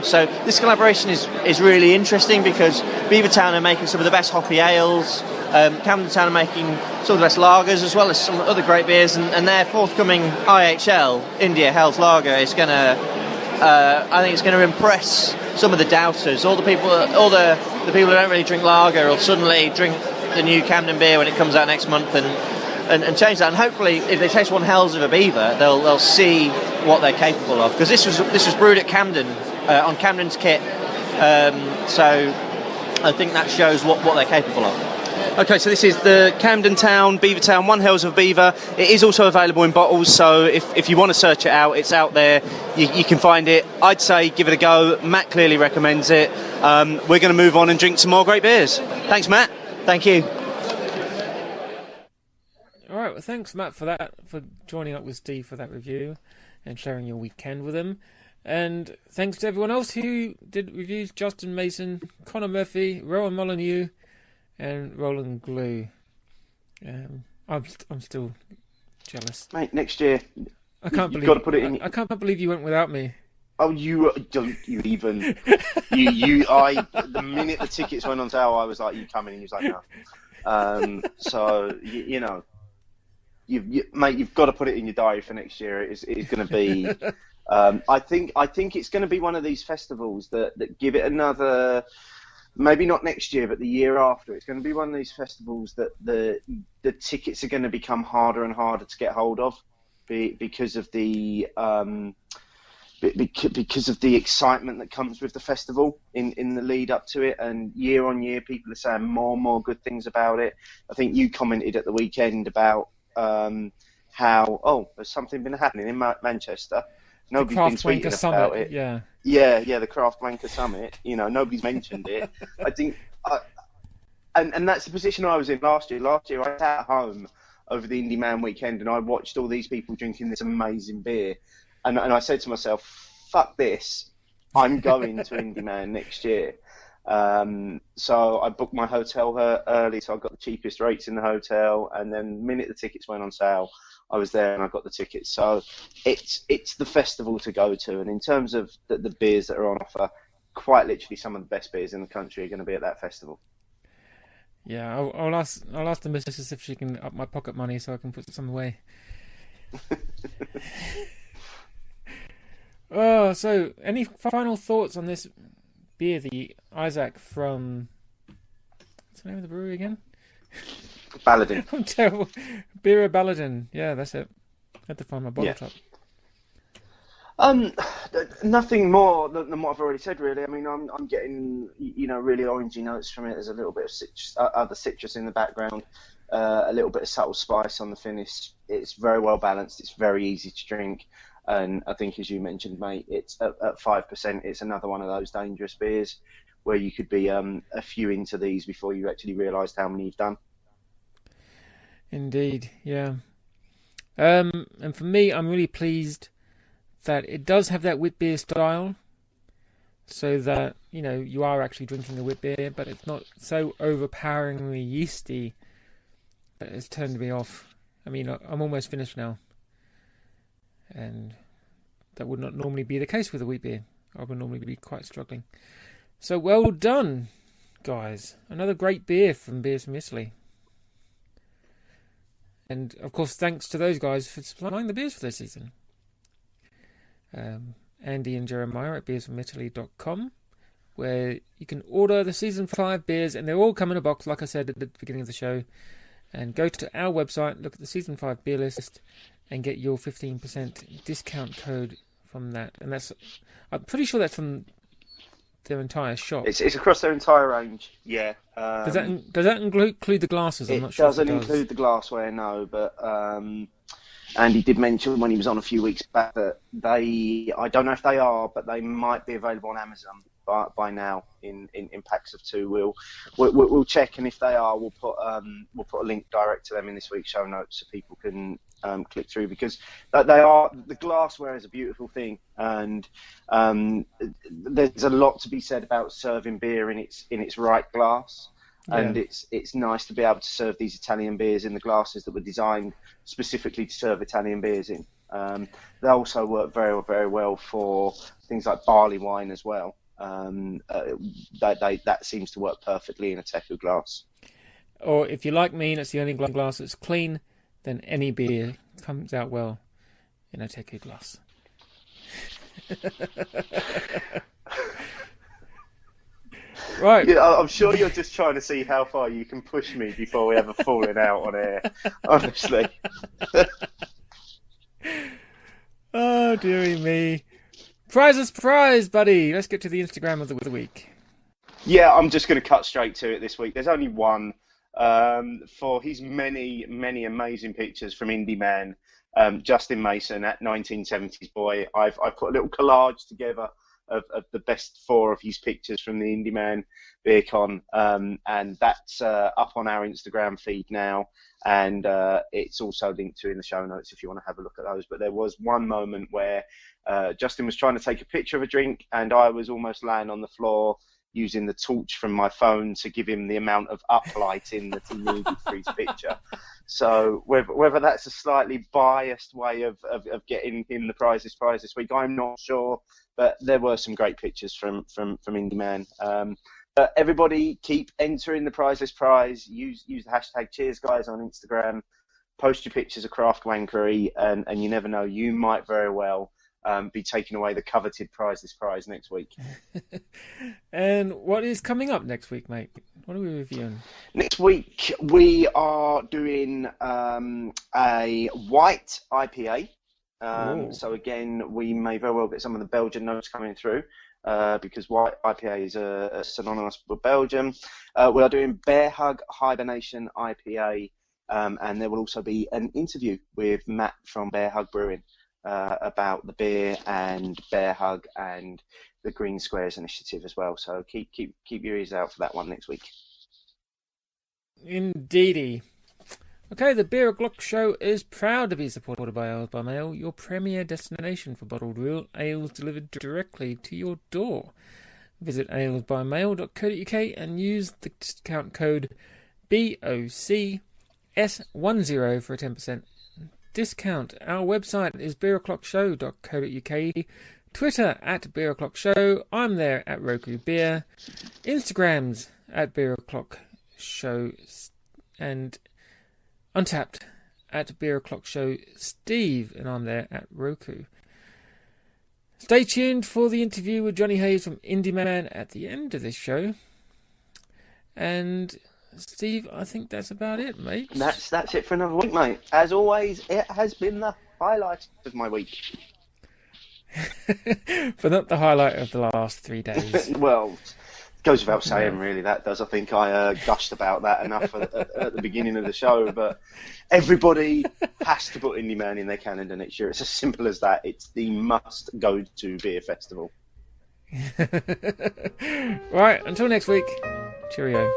So this collaboration is really interesting, because Beavertown are making some of the best hoppy ales. Camden Town are making some of the best lagers, as well as some other great beers, and their forthcoming IHL India Hells Lager is going to, I think it's going to impress some of the doubters. All the people who don't really drink lager will suddenly drink the new Camden beer when it comes out next month and change that. And hopefully, if they taste one Hells of a Beaver, they'll see what they're capable of. Because this was brewed at Camden on Camden's kit, so I think that shows what they're capable of. Okay, so this is the Camden Town, Beavertown, One Hells of Beaver. It is also available in bottles, so if you want to search it out, it's out there. You can find it. I'd say give it a go. Matt clearly recommends it. We're going to move on and drink some more great beers. Thanks, Matt. Thank you. All right, well, thanks, Matt, for joining up with Steve for that review and sharing your weekend with him. And thanks to everyone else who did reviews: Justin Mason, Connor Murphy, Rowan Molyneux, and Roland Glew. I'm still jealous, mate. Next year, I can't believe. Got to put it in. I can't believe you went without me. Oh, you don't you even. The minute the tickets went on sale, I was like, "You coming?" And he was like, "No." So mate, you've got to put it in your diary for next year. It's going to be. I think it's going to be one of these festivals that give it another. Maybe not next year, but the year after. It's going to be one of these festivals that the tickets are going to become harder and harder to get hold of, because of the excitement that comes with the festival in the lead up to it. And year on year, people are saying more and more good things about it. I think you commented at the weekend about how there's something been happening in Manchester. Nobody's been tweeting about it. Yeah, the Craft Wanker Summit. Nobody's mentioned it. I think, and that's the position I was in last year. Last year, I sat at home over the Indy Man weekend, and I watched all these people drinking this amazing beer, and I said to myself, "Fuck this! I'm going to Indy Man next year." So I booked my hotel early, so I got the cheapest rates in the hotel, and then the minute the tickets went on sale, I was there and I got the tickets. So it's the festival to go to. And in terms of the beers that are on offer, quite literally some of the best beers in the country are going to be at that festival. Yeah, I'll ask the missus if she can up my pocket money so I can put some away. So any final thoughts on this beer, the Isaac from... What's the name of the brewery again? Baladin. I'm terrible. Beer Baladin. Yeah, that's it. I had to find my bottle top. Nothing more than what I've already said, really. I mean, I'm getting, really orangey notes from it. There's a little bit of other citrus in the background, a little bit of subtle spice on the finish. It's very well balanced. It's very easy to drink. And I think, as you mentioned, mate, it's at 5%. It's another one of those dangerous beers where you could be a few into these before you actually realised how many you've done. Indeed, yeah. And for me, I'm really pleased that it does have that wit beer style, so that, you know, you are actually drinking a wit beer, but it's not so overpoweringly yeasty that it's turned me off. I mean, I'm almost finished now, and that would not normally be the case with a wheat beer. I would normally be quite struggling. So well done, guys. Another great beer from Beers from Italy. And, of course, thanks to those guys for supplying the beers for this season. Andy and Jeremiah at beersfromitaly.com, where you can order the Season 5 beers, and they're all come in a box, like I said at the beginning of the show. And go to our website, look at the Season 5 beer list, and get your 15% discount code from that. And that's, I'm pretty sure that's from their entire shop. It's across their entire range, yeah. Does that include the glasses? I'm not sure. It doesn't include the glassware, no, but Andy did mention when he was on a few weeks back that I don't know if they are, but they might be available on Amazon by now in packs of 2. We'll check, and if they are, we'll put a link direct to them in this week's show notes so people can click through, because the glassware is a beautiful thing, and there's a lot to be said about serving beer in its right glass. Yeah. And it's nice to be able to serve these Italian beers in the glasses that were designed specifically to serve Italian beers in. They also work very, very well for things like barley wine as well. That seems to work perfectly in a teku glass. Or if you're like me and it's the only glass that's clean, then any beer comes out well in a teku glass. Right. Yeah, I'm sure you're just trying to see how far you can push me before we have a falling out on air. Honestly. Oh, dearie me. Prize, buddy. Let's get to the Instagram of the week. Yeah, I'm just going to cut straight to it this week. There's only one. For his many, many amazing pictures from Indy Man, Justin Mason at 1970s Boy. I've put a little collage together of the best 4 of his pictures from the Indy Man Beer Con, and that's up on our Instagram feed now, and it's also linked to in the show notes if you want to have a look at those. But there was one moment where Justin was trying to take a picture of a drink, and I was almost laying on the floor using the torch from my phone to give him the amount of uplighting that he needed for his picture. So whether that's a slightly biased way of getting him the prize this week, I'm not sure. But there were some great pictures from Indy Man. But everybody keep entering the prize. Use the hashtag Cheers Guys on Instagram. Post your pictures of craft wankery, and you never know, you might very well be taking away the coveted prize next week. And what is coming up next week, mate? What are we reviewing? Next week we are doing a white IPA. So again, we may very well get some of the Belgian notes coming through because white IPA is synonymous with Belgium. We are doing Bear Hug Hibernation IPA, and there will also be an interview with Matt from Bear Hug Brewing about the beer and Bear Hug and the Green Squares initiative as well. So keep your ears out for that one next week. Indeedy. Okay, the Beer O'Clock Show is proud to be supported by Ales by Mail, your premier destination for bottled real ales delivered directly to your door. Visit alesbymail.co.uk and use the discount code BOCS10 for a 10% discount. Our website is beeroclockshow.co.uk, Twitter at Beer O'Clock Show, I'm there at Roku Beer, Instagrams at Beer O'Clock Show, and Untapped at Beer O'Clock Show Steve, and I'm there at Roku. Stay tuned for the interview with Jonny Heyes from Indy Man at the end of this show. And Steve, I think that's about it, mate. That's it for another week, mate. As always, it has been the highlight of my week. But not the highlight of the last 3 days. Well, Goes without saying, really, that does. I think I gushed about that enough at the beginning of the show, but everybody has to put Indy Man in their calendar next year. It's as simple as that. It's the must-go-to beer festival. Right, until next week, cheerio.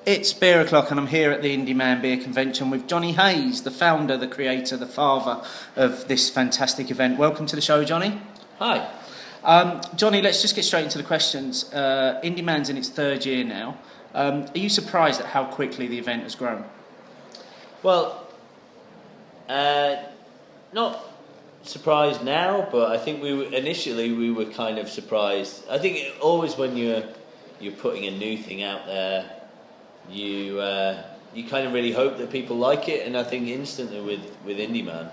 It's Beer O'Clock and I'm here at the Indy Man Beer Convention with Jonny Heyes, the founder, the creator, the father of this fantastic event. Welcome to the show, Jonny. Hi. Jonny, let's just get straight into the questions. Indy Man's in its third year now. Are you surprised at how quickly the event has grown? Well, not surprised now, but I think initially we were kind of surprised. I think always when you're putting a new thing out there, you kind of really hope that people like it, and I think instantly with Indy Man,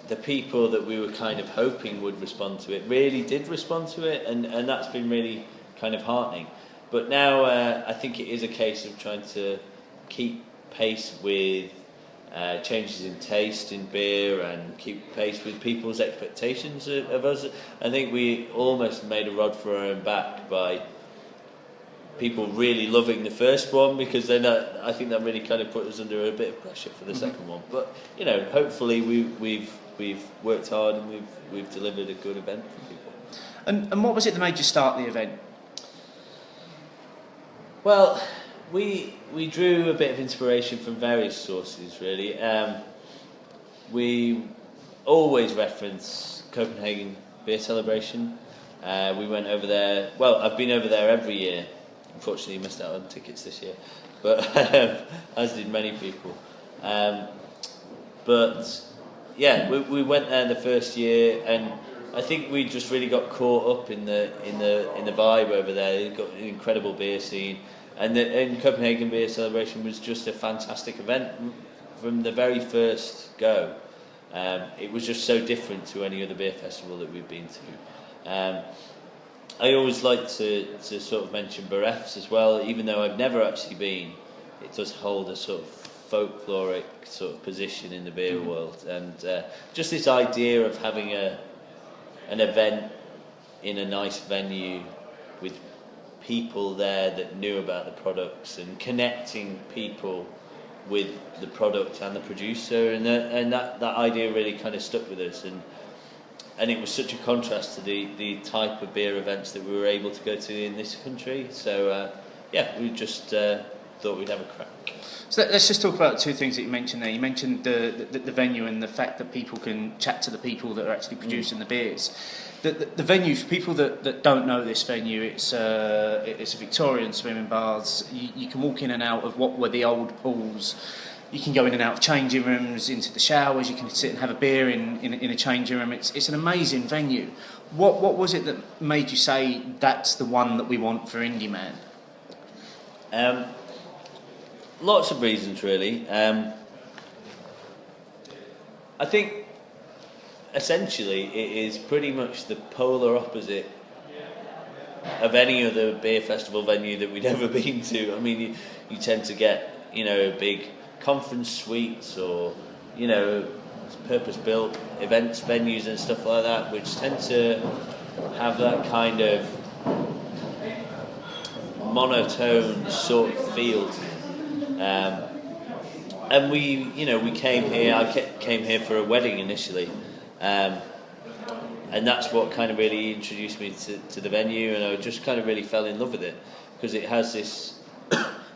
the people that we were kind of hoping would respond to it really did respond to it, and that's been really kind of heartening. But now I think it is a case of trying to keep pace with changes in taste in beer and keep pace with people's expectations of us. I think we almost made a rod for our own back by people really loving the first one, because then I think that really kind of put us under a bit of pressure for the second one. But hopefully we've worked hard and we've delivered a good event for people. And what was it that made you start the event? Well, we drew a bit of inspiration from various sources, really. We always reference Copenhagen Beer Celebration. We went over there. Well, I've been over there every year. Unfortunately, missed out on tickets this year, but as did many people. But yeah, we went there the first year, and I think we just really got caught up in the vibe over there. They've got an incredible beer scene, and Copenhagen Beer Celebration was just a fantastic event from the very first go. It was just so different to any other beer festival that we've been to. I always like to sort of mention Berefs as well, even though I've never actually been. It does hold a sort of folkloric sort of position in the beer world, and just this idea of having an event in a nice venue with people there that knew about the products and connecting people with the product and the producer, and that idea really kind of stuck with us, and it was such a contrast to the type of beer events that we were able to go to in this country. So we just thought we'd have a crack. So let's just talk about two things that you mentioned there. You mentioned the venue and the fact that people can chat to the people that are actually producing the beers. The venue, for people that don't know this venue, it's a Victorian swimming baths. You can walk in and out of what were the old pools. You can go in and out of changing rooms, into the showers. You can sit and have a beer in a changing room. It's an amazing venue. What was it that made you say that's the one that we want for Indy Man? Lots of reasons, really. I think essentially it is pretty much the polar opposite of any other beer festival venue that we'd ever been to. I mean, you tend to get big conference suites or purpose-built events venues and stuff like that, which tend to have that kind of monotone sort of feel to them. And we came here. I came here for a wedding initially, and that's what kind of really introduced me to the venue, and I just kind of really fell in love with it because it has this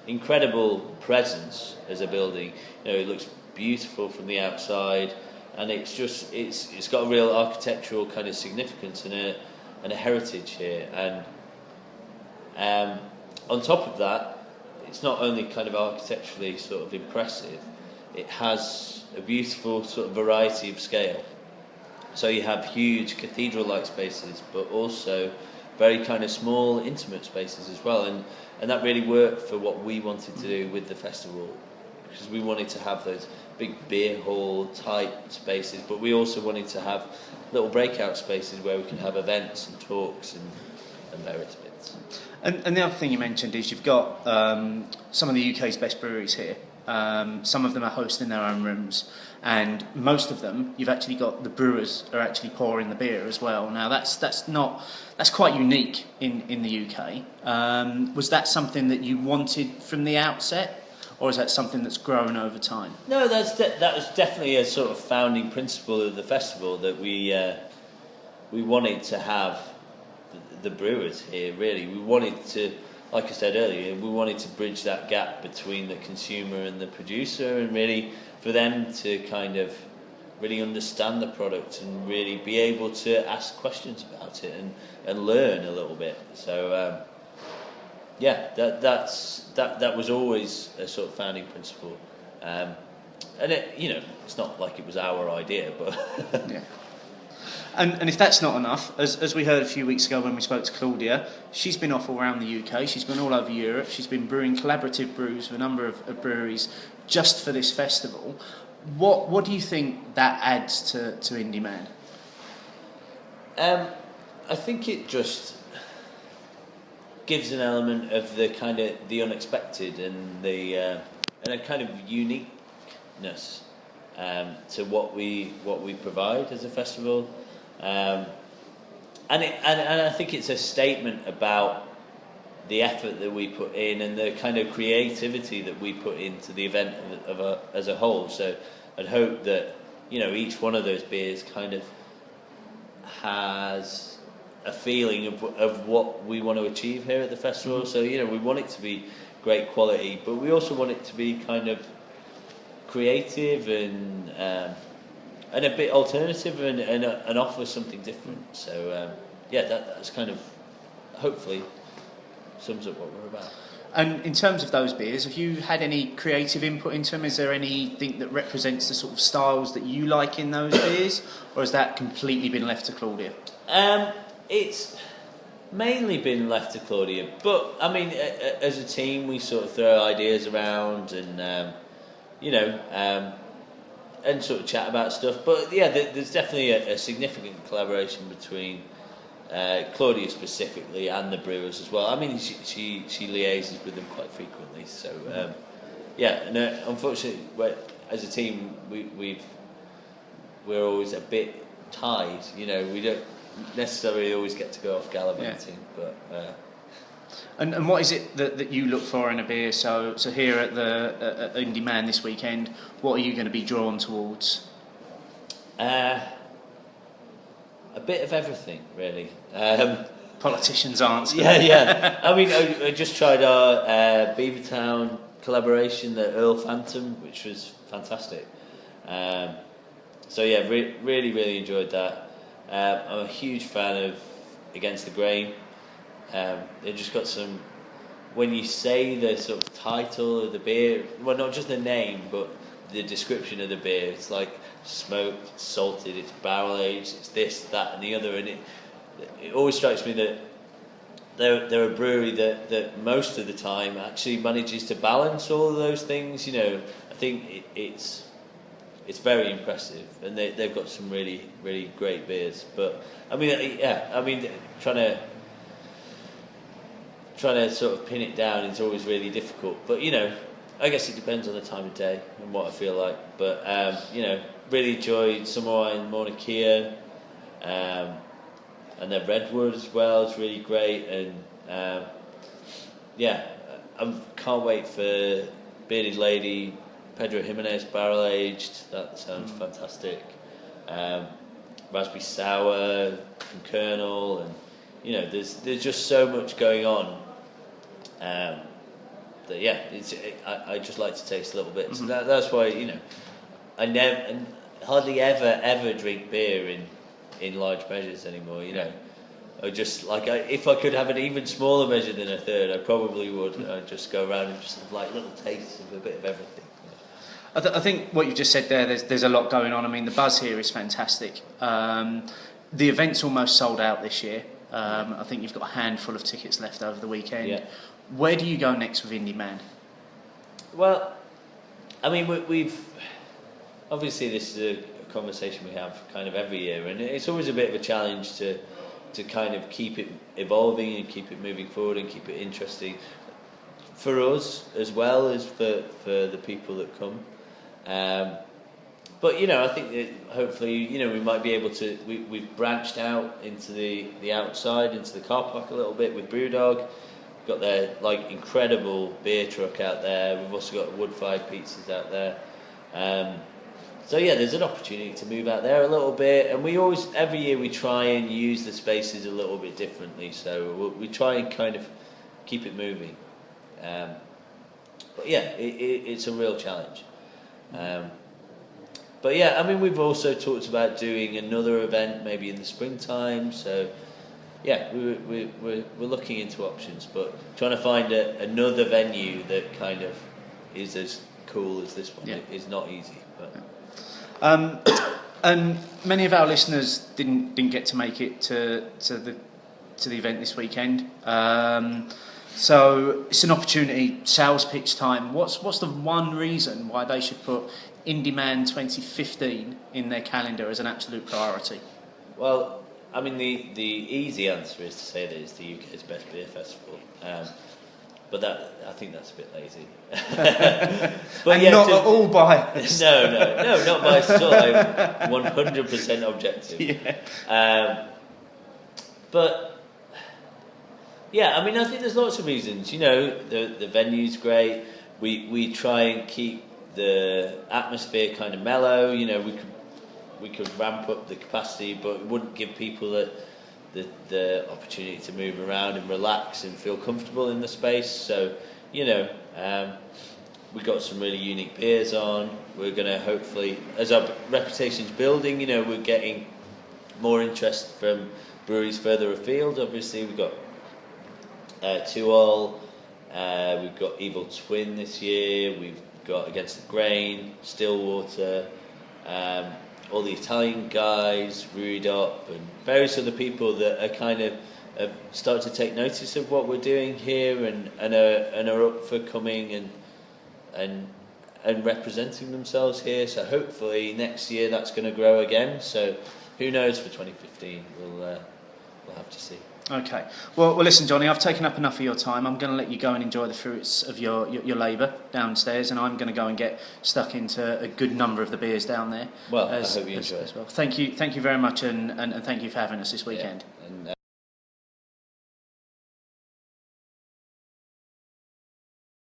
incredible presence as a building. It looks beautiful from the outside, and it's got a real architectural kind of significance and a heritage here. And on top of that, it's not only kind of architecturally sort of impressive, it has a beautiful sort of variety of scale. So you have huge cathedral-like spaces, but also very kind of small, intimate spaces as well. And that really worked for what we wanted to do with the festival, because we wanted to have those big beer hall type spaces, but we also wanted to have little breakout spaces where we could have events and talks and various bits. And the other thing you mentioned is you've got some of the UK's best breweries here. Some of them are hosting their own rooms, and most of them you've actually got the brewers are actually pouring the beer as well. Now that's quite unique in the UK. Was that something that you wanted from the outset, or is that something that's grown over time? No, that was definitely a sort of founding principle of the festival, that we wanted to have the brewers here. Really, we wanted to, like I said earlier, we wanted to bridge that gap between the consumer and the producer, and really for them to kind of really understand the product and really be able to ask questions about it and learn a little bit. So that was always a sort of founding principle, and it, it's not like it was our idea, but yeah. And if that's not enough, as we heard a few weeks ago when we spoke to Claudia, she's been off all around the UK, she's been all over Europe, she's been brewing collaborative brews with a number of breweries just for this festival. What do you think that adds to Indy Man? I think it just gives an element of the kind of the unexpected and and a kind of uniqueness to what we provide as a festival. And I think it's a statement about the effort that we put in and the kind of creativity that we put into the event as a whole. So I'd hope that each one of those beers kind of has a feeling of what we want to achieve here at the festival. So we want it to be great quality, but we also want it to be kind of creative and a bit alternative and offer something different. So that's kind of hopefully sums up what we're about. And in terms of those beers, have you had any creative input into them? Is there anything that represents the sort of styles that you like in those beers, or has that completely been left to Claudia? It's mainly been left to Claudia, but I mean, as a team, we sort of throw ideas around and and sort of chat about stuff. But yeah, there's definitely a significant collaboration between Claudia specifically and the brewers as well. I mean, she liaises with them quite frequently. So unfortunately, as a team, we're always a bit tied. We don't necessarily always get to go off gallivanting, but. And what is it that you look for in a beer? So here at the Indy Man this weekend, what are you going to be drawn towards? A bit of everything, really. Politicians answer. Yeah. I mean, I just tried our Beavertown collaboration, the Earl Phantom, which was fantastic. Really enjoyed that. I'm a huge fan of Against the Grain. They've just got some. When you say the sort of title of the beer, well, not just the name, but the description of the beer, it's like smoked, it's salted, it's barrel aged, it's this, that, and the other, and it always strikes me that they're a brewery that most of the time actually manages to balance all of those things. I think it's very impressive, and they've got some really, really great beers. But trying to sort of pin it down is always really difficult. But I guess it depends on the time of day and what I feel like. But really enjoyed Samoa and Mauna Kea, and then Redwood as well. It's really great, and I can't wait for Bearded Lady, Pedro Jimenez barrel aged. That sounds fantastic. Raspberry sour from Colonel, and there's just so much going on. I just like to taste a little bit. So that's why I hardly ever drink beer in large measures anymore. I just if I could have an even smaller measure than a third, I probably would. I'd just go around and just have little tastes of a bit of everything. I think what you've just said there, there's a lot going on. I mean, the buzz here is fantastic. The event's almost sold out this year. I think you've got a handful of tickets left over the weekend. Yeah. Where do you go next with Indy Man? Well, I mean, we've obviously this is a conversation we have kind of every year, and it's always a bit of a challenge to kind of keep it evolving and keep it moving forward and keep it interesting for us as well as for the people that come. But I think that hopefully we might be able to. We've branched out into the outside, into the car park a little bit with Brewdog. We've got their incredible beer truck out there. We've also got wood-fired pizzas out there. So there's an opportunity to move out there a little bit, and we always every year we try and use the spaces a little bit differently. So we try and kind of keep it moving. But it's a real challenge. But we've also talked about doing another event maybe in the springtime. So we're looking into options, but trying to find another venue that kind of is as cool as this one is not easy. But. And many of our listeners didn't get to make it to the event this weekend. So it's an opportunity, sales pitch time. What's the one reason why they should put Indy Man 2015 in their calendar as an absolute priority? Well, I mean, the easy answer is to say that it's the UK's best beer festival. But I think that's a bit lazy. But and not at all biased. No, not biased at all. I'm 100% objective. But I mean, I think there's lots of reasons. The venue's great. We try and keep the atmosphere kind of mellow. We could ramp up the capacity, but it wouldn't give people the opportunity to move around and relax and feel comfortable in the space. So, we got some really unique beers on. We're going to hopefully, as our reputation's building, we're getting more interest from breweries further afield. Obviously, we've got Tuol, we've got Evil Twin this year, we've got Against the Grain, Stillwater, all the Italian guys, Ruidop, and various other people that are kind of started to take notice of what we're doing here and are up for coming and representing themselves here. So hopefully next year that's going to grow again. So who knows for 2015? We'll have to see. Okay. Well, listen, Jonny, I've taken up enough of your time. I'm going to let you go and enjoy the fruits of your labour downstairs, and I'm going to go and get stuck into a good number of the beers down there. Well, I hope you enjoy it as well. Thank you very much, and thank you for having us this weekend. Yeah. And